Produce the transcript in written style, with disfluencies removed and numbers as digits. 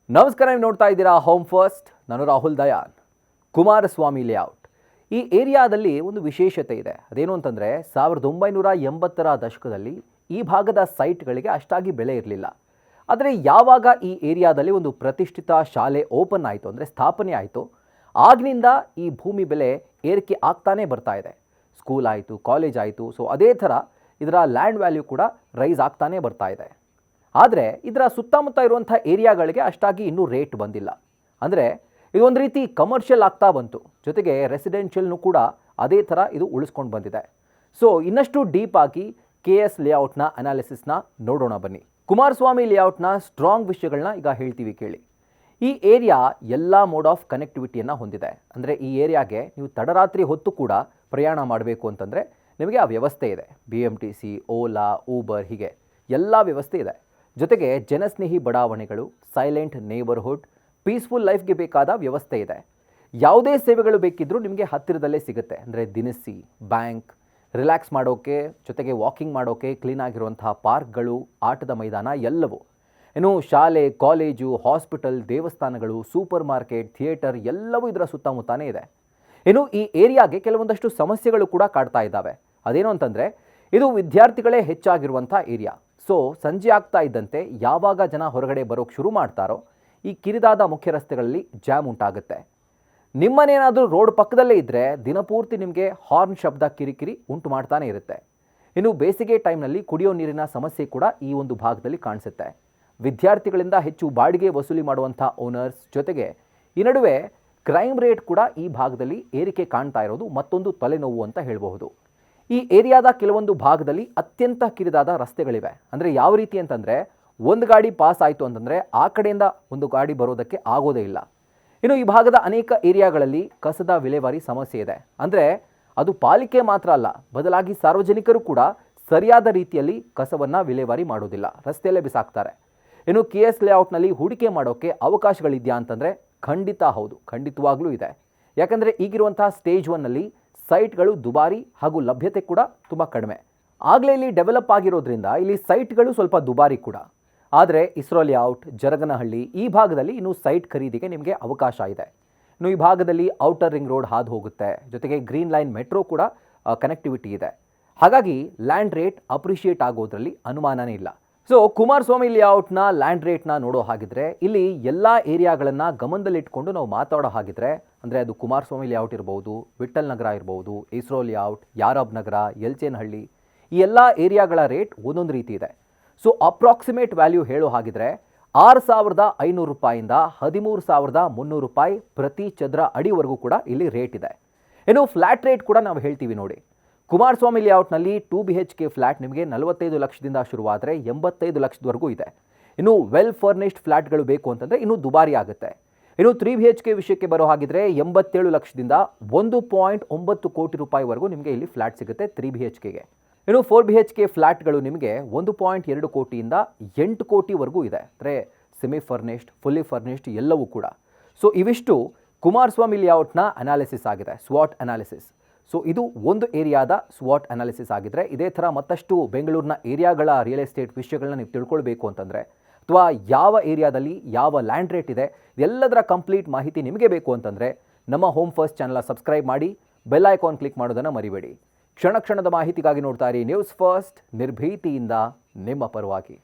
ನಮಸ್ಕಾರ, ನೀವು ನೋಡ್ತಾ ಇದ್ದೀರಾ ಹೋಮ್ ಫಸ್ಟ್. ನಾನು ರಾಹುಲ್ ದಯಾನ್. ಕುಮಾರಸ್ವಾಮಿ ಲೇಔಟ್ ಈ ಏರಿಯಾದಲ್ಲಿ ಒಂದು ವಿಶೇಷತೆ ಇದೆ. ಅದೇನು ಅಂತಂದರೆ 1980ರ ದಶಕದಲ್ಲಿ ಈ ಭಾಗದ ಸೈಟ್ಗಳಿಗೆ ಅಷ್ಟಾಗಿ ಬೆಲೆ ಇರಲಿಲ್ಲ. ಆದರೆ ಯಾವಾಗ ಈ ಏರಿಯಾದಲ್ಲಿ ಒಂದು ಪ್ರತಿಷ್ಠಿತ ಶಾಲೆ ಓಪನ್ ಆಯಿತು, ಅಂದರೆ ಸ್ಥಾಪನೆ ಆಯಿತು, ಆಗಿನಿಂದ ಈ ಭೂಮಿ ಬೆಲೆ ಏರಿಕೆ ಆಗ್ತಾನೇ ಬರ್ತಾ ಇದೆ. ಸ್ಕೂಲ್ ಆಯಿತು, ಕಾಲೇಜ್ ಆಯಿತು, ಸೊ ಅದೇ ಥರ ಇದರ ಲ್ಯಾಂಡ್ ವ್ಯಾಲ್ಯೂ ಕೂಡ ರೈಸ್ ಆಗ್ತಾನೇ ಬರ್ತಾ ಇದೆ. ಆದರೆ ಇದರ ಸುತ್ತಮುತ್ತ ಇರುವಂಥ ಏರಿಯಾಗಳಿಗೆ ಅಷ್ಟಾಗಿ ಇನ್ನೂ ರೇಟ್ ಬಂದಿಲ್ಲ. ಅಂದರೆ ಇದೊಂದು ರೀತಿ ಕಮರ್ಷಿಯಲ್ ಆಗ್ತಾ ಬಂತು, ಜೊತೆಗೆ ರೆಸಿಡೆನ್ಷಿಯಲ್ನೂ ಕೂಡ ಅದೇ ಥರ ಇದು ಉಳಿಸ್ಕೊಂಡು ಬಂದಿದೆ. ಸೊ ಇನ್ನಷ್ಟು ಡೀಪ್ ಆಗಿ KS ಲೇಔಟ್ನ ಅನಾಲಿಸಿಸ್ನ ನೋಡೋಣ ಬನ್ನಿ. ಕುಮಾರಸ್ವಾಮಿ ಲೇಔಟ್ನ ಸ್ಟ್ರಾಂಗ್ ವಿಷಯಗಳನ್ನ ಈಗ ಹೇಳ್ತೀವಿ ಕೇಳಿ. ಈ ಏರಿಯಾ ಎಲ್ಲ ಮೋಡ್ ಆಫ್ ಕನೆಕ್ಟಿವಿಟಿಯನ್ನು ಹೊಂದಿದೆ. ಅಂದರೆ ಈ ಏರಿಯಾಗೆ ನೀವು ತಡರಾತ್ರಿ ಹೊತ್ತು ಕೂಡ ಪ್ರಯಾಣ ಮಾಡಬೇಕು ಅಂತಂದರೆ ನಿಮಗೆ ಆ ವ್ಯವಸ್ಥೆ ಇದೆ. BMTC, ಓಲಾ, ಊಬರ್, ಹೀಗೆ ಎಲ್ಲ ವ್ಯವಸ್ಥೆ ಇದೆ. ಜೊತೆಗೆ ಜನಸ್ನೇಹಿ ಬಡಾವಣೆಗಳು, ಸೈಲೆಂಟ್ ನೇಬರ್ಹುಡ್, ಪೀಸ್ಫುಲ್ ಲೈಫ್ಗೆ ಬೇಕಾದ ವ್ಯವಸ್ಥೆ ಇದೆ. ಯಾವುದೇ ಸೇವೆಗಳು ಬೇಕಿದ್ದರೂ ನಿಮಗೆ ಹತ್ತಿರದಲ್ಲೇ ಸಿಗುತ್ತೆ. ಅಂದರೆ ದಿನಸಿ, ಬ್ಯಾಂಕ್, ರಿಲ್ಯಾಕ್ಸ್ ಮಾಡೋಕ್ಕೆ, ಜೊತೆಗೆ ವಾಕಿಂಗ್ ಮಾಡೋಕ್ಕೆ ಕ್ಲೀನಾಗಿರುವಂತಹ ಪಾರ್ಕ್ಗಳು, ಆಟದ ಮೈದಾನ ಎಲ್ಲವೂ. ಇನ್ನು ಶಾಲೆ, ಕಾಲೇಜು, ಹಾಸ್ಪಿಟಲ್, ದೇವಸ್ಥಾನಗಳು, ಸೂಪರ್ ಮಾರ್ಕೆಟ್, ಥಿಯೇಟರ್ ಎಲ್ಲವೂ ಇದರ ಸುತ್ತಮುತ್ತನೇ ಇದೆ. ಇನ್ನು ಈ ಏರಿಯಾಗೆ ಕೆಲವೊಂದಷ್ಟು ಸಮಸ್ಯೆಗಳು ಕೂಡ ಕಾಡ್ತಾ ಇದ್ದಾವೆ. ಅದೇನು ಅಂತಂದರೆ ಇದು ವಿದ್ಯಾರ್ಥಿಗಳೇ ಹೆಚ್ಚಾಗಿರುವಂಥ ಏರಿಯಾ. ಸೊ ಸಂಜೆ ಆಗ್ತಾ ಇದ್ದಂತೆ ಯಾವಾಗ ಜನ ಹೊರಗಡೆ ಬರೋಕ್ಕೆ ಶುರು ಮಾಡ್ತಾರೋ ಈ ಕಿರಿದಾದ ಮುಖ್ಯ ರಸ್ತೆಗಳಲ್ಲಿ ಜಾಮ್ ಉಂಟಾಗುತ್ತೆ. ನಿಮ್ಮನೇನಾದರೂ ರೋಡ್ ಪಕ್ಕದಲ್ಲೇ ಇದ್ದರೆ ದಿನಪೂರ್ತಿ ನಿಮಗೆ ಹಾರ್ನ್ ಶಬ್ದ ಕಿರಿಕಿರಿ ಉಂಟು ಮಾಡ್ತಾನೆ ಇರುತ್ತೆ. ಇನ್ನು ಬೇಸಿಗೆ ಟೈಮ್ನಲ್ಲಿ ಕುಡಿಯೋ ನೀರಿನ ಸಮಸ್ಯೆ ಕೂಡ ಈ ಒಂದು ಭಾಗದಲ್ಲಿ ಕಾಣಿಸುತ್ತೆ. ವಿದ್ಯಾರ್ಥಿಗಳಿಂದ ಹೆಚ್ಚು ಬಾಡಿಗೆ ವಸೂಲಿ ಮಾಡುವಂಥ ಓನರ್ಸ್, ಜೊತೆಗೆ ಈ ನಡುವೆ ಕ್ರೈಮ್ ರೇಟ್ ಕೂಡ ಈ ಭಾಗದಲ್ಲಿ ಏರಿಕೆ ಕಾಣ್ತಾ ಇರೋದು ಮತ್ತೊಂದು ತಲೆನೋವು ಅಂತ ಹೇಳಬಹುದು. ಈ ಏರಿಯಾದ ಕೆಲವೊಂದು ಭಾಗದಲ್ಲಿ ಅತ್ಯಂತ ಕಿರಿದಾದ ರಸ್ತೆಗಳಿವೆ. ಅಂದರೆ ಯಾವ ರೀತಿ ಅಂತಂದರೆ ಒಂದು ಗಾಡಿ ಪಾಸ್ ಆಯಿತು ಅಂತಂದರೆ ಆ ಕಡೆಯಿಂದ ಒಂದು ಗಾಡಿ ಬರೋದಕ್ಕೆ ಆಗೋದೇ ಇಲ್ಲ. ಇನ್ನು ಈ ಭಾಗದ ಅನೇಕ ಏರಿಯಾಗಳಲ್ಲಿ ಕಸದ ವಿಲೇವಾರಿ ಸಮಸ್ಯೆ ಇದೆ. ಅಂದರೆ ಅದು ಪಾಲಿಕೆ ಮಾತ್ರ ಅಲ್ಲ, ಬದಲಾಗಿ ಸಾರ್ವಜನಿಕರು ಕೂಡ ಸರಿಯಾದ ರೀತಿಯಲ್ಲಿ ಕಸವನ್ನು ವಿಲೇವಾರಿ ಮಾಡೋದಿಲ್ಲ, ರಸ್ತೆಯಲ್ಲೇ ಬಿಸಾಕ್ತಾರೆ. ಇನ್ನು KS ಲೇಔಟ್ನಲ್ಲಿ ಹೂಡಿಕೆ ಮಾಡೋಕ್ಕೆ ಅವಕಾಶಗಳಿದೆಯಾ ಅಂತಂದರೆ ಖಂಡಿತ ಹೌದು, ಖಂಡಿತವಾಗ್ಲೂ ಇದೆ. ಯಾಕಂದರೆ ಈಗಿರುವಂಥ ಸ್ಟೇಜ್ 1ನಲ್ಲಿ ಸೈಟ್ಗಳು ದುಬಾರಿ ಹಾಗೂ ಲಭ್ಯತೆ ಕೂಡ ತುಂಬ ಕಡಿಮೆ. ಆಗಲೇ ಇಲ್ಲಿ ಡೆವಲಪ್ ಆಗಿರೋದ್ರಿಂದ ಇಲ್ಲಿ ಸೈಟ್ಗಳು ಸ್ವಲ್ಪ ದುಬಾರಿ ಕೂಡ. ಆದರೆ ಇಸ್ರೋ ಲೇಔಟ್, ಜರಗನಹಳ್ಳಿ ಈ ಭಾಗದಲ್ಲಿ ಇನ್ನೂ ಸೈಟ್ ಖರೀದಿಗೆ ನಿಮಗೆ ಅವಕಾಶ ಇದೆ. ಇನ್ನು ಈ ಭಾಗದಲ್ಲಿ ಔಟರ್ ರಿಂಗ್ ರೋಡ್ ಹಾದು ಹೋಗುತ್ತೆ, ಜೊತೆಗೆ ಗ್ರೀನ್ ಲೈನ್ ಮೆಟ್ರೋ ಕೂಡ ಕನೆಕ್ಟಿವಿಟಿ ಇದೆ. ಹಾಗಾಗಿ ಲ್ಯಾಂಡ್ ರೇಟ್ ಅಪ್ರಿಷಿಯೇಟ್ ಆಗೋದ್ರಲ್ಲಿ ಅನುಮಾನನೇ ಇಲ್ಲ. ಸೊ ಕುಮಾರಸ್ವಾಮಿ ಲೇಔಟ್ನ ಲ್ಯಾಂಡ್ ರೇಟ್ನ ನೋಡೋ ಹಾಗಿದ್ರೆ ಇಲ್ಲಿ ಎಲ್ಲ ಏರಿಯಾಗಳನ್ನು ಗಮನದಲ್ಲಿಟ್ಕೊಂಡು ನಾವು ಮಾತಾಡೋ ಹಾಗಿದ್ರೆ, ಅಂದರೆ ಅದು ಕುಮಾರಸ್ವಾಮಿ ಲೇಔಟ್ ಇರ್ಬೋದು, ವಿಠ್ಠಲ್ ನಗರ ಇರ್ಬೋದು, ಇಸ್ರೋ ಲೇಔಟ್, ಯಾರಬ್ ನಗರ, ಯಲ್ಚೇನಹಳ್ಳಿ, ಈ ಎಲ್ಲ ಏರಿಯಾಗಳ ರೇಟ್ ಒಂದೊಂದು ರೀತಿ ಇದೆ. ಸೊ ಅಪ್ರಾಕ್ಸಿಮೇಟ್ ವ್ಯಾಲ್ಯೂ ಹೇಳೋ ಹಾಗಿದ್ರೆ 6,500 ರೂಪಾಯಿಂದ 13,300 ರೂಪಾಯಿ ಪ್ರತಿ ಚದರ ಅಡಿವರೆಗೂ ಕೂಡ ಇಲ್ಲಿ ರೇಟ್ ಇದೆ. ಇನ್ನು ಫ್ಲ್ಯಾಟ್ ರೇಟ್ ಕೂಡ ನಾವು ಹೇಳ್ತೀವಿ ನೋಡಿ. ಕುಮಾರಸ್ವಾಮಿ ಲೇಔಟ್ನಲ್ಲಿ 2 BHK ಫ್ಲ್ಯಾಟ್ ನಿಮಗೆ 45 ಲಕ್ಷದಿಂದ ಶುರುವಾದರೆ 85 ಲಕ್ಷದವರೆಗೂ ಇದೆ. ಇನ್ನು ವೆಲ್ ಫರ್ನಿಶ್ಡ್ ಫ್ಲ್ಯಾಟ್ಗಳು ಬೇಕು ಅಂತಂದರೆ ಇನ್ನೂ ದುಬಾರಿ ಆಗುತ್ತೆ. ಇನ್ನು 3 BHK ವಿಷಯಕ್ಕೆ ಬರೋ ಹಾಗಿದ್ರೆ 87 ಲಕ್ಷದಿಂದ 1.9 ಕೋಟಿ ರೂಪಾಯಿವರೆಗೂ ನಿಮಗೆ ಇಲ್ಲಿ ಫ್ಲ್ಯಾಟ್ ಸಿಗುತ್ತೆ 3 BHKಗೆ. ಇನ್ನು 4 BHK ಫ್ಲ್ಯಾಟ್ಗಳು ನಿಮಗೆ 1.2 ಕೋಟಿಯಿಂದ 8 ಕೋಟಿವರೆಗೂ ಇದೆ. ಅಂದರೆ ಸೆಮಿ ಫರ್ನಿಶ್ಡ್, ಫುಲ್ಲಿ ಫರ್ನಿಶ್ಡ್ ಎಲ್ಲವೂ ಕೂಡ. ಸೊ ಇವಿಷ್ಟು ಕುಮಾರಸ್ವಾಮಿ ಲೇಔಟ್ನ ಅನಾಲಿಸಿಸ್ ಆಗಿದೆ, ಸ್ವಾಟ್ ಅನಾಲಿಸಿಸ್. ಸೊ ಇದು ಒಂದು ಏರಿಯಾದ ಸ್ವಾಟ್ ಅನಾಲಿಸಿಸ್ ಆಗಿದ್ರೆ, ಇದೇ ಥರ ಮತ್ತಷ್ಟು ಬೆಂಗಳೂರಿನ ಏರಿಯಾಗಳ ರಿಯಲ್ ಎಸ್ಟೇಟ್ ವಿಷಯಗಳನ್ನ ನೀವು ತಿಳ್ಕೊಳ್ಬೇಕು ಅಂತಂದರೆ, ಅಥವಾ ಯಾವ ಏರಿಯಾದಲ್ಲಿ ಯಾವ ಲ್ಯಾಂಡ್ ರೇಟ್ ಇದೆ ಎಲ್ಲದರ ಕಂಪ್ಲೀಟ್ ಮಾಹಿತಿ ನಿಮಗೆ ಬೇಕು ಅಂತಂದರೆ ನಮ್ಮ ಹೋಮ್ ಫಸ್ಟ್ ಚಾನಲ್ನ ಸಬ್ಸ್ಕ್ರೈಬ್ ಮಾಡಿ, ಬೆಲ್ ಐಕಾನ್ ಕ್ಲಿಕ್ ಮಾಡೋದನ್ನು ಮರಿಬೇಡಿ. ಕ್ಷಣ ಕ್ಷಣದ ಮಾಹಿತಿಗಾಗಿ ನೋಡ್ತಾ ಇರಿ ನ್ಯೂಸ್ ಫಸ್ಟ್, ನಿರ್ಭೀತಿಯಿಂದ ನಿಮ್ಮ ಪರವಾಗಿ.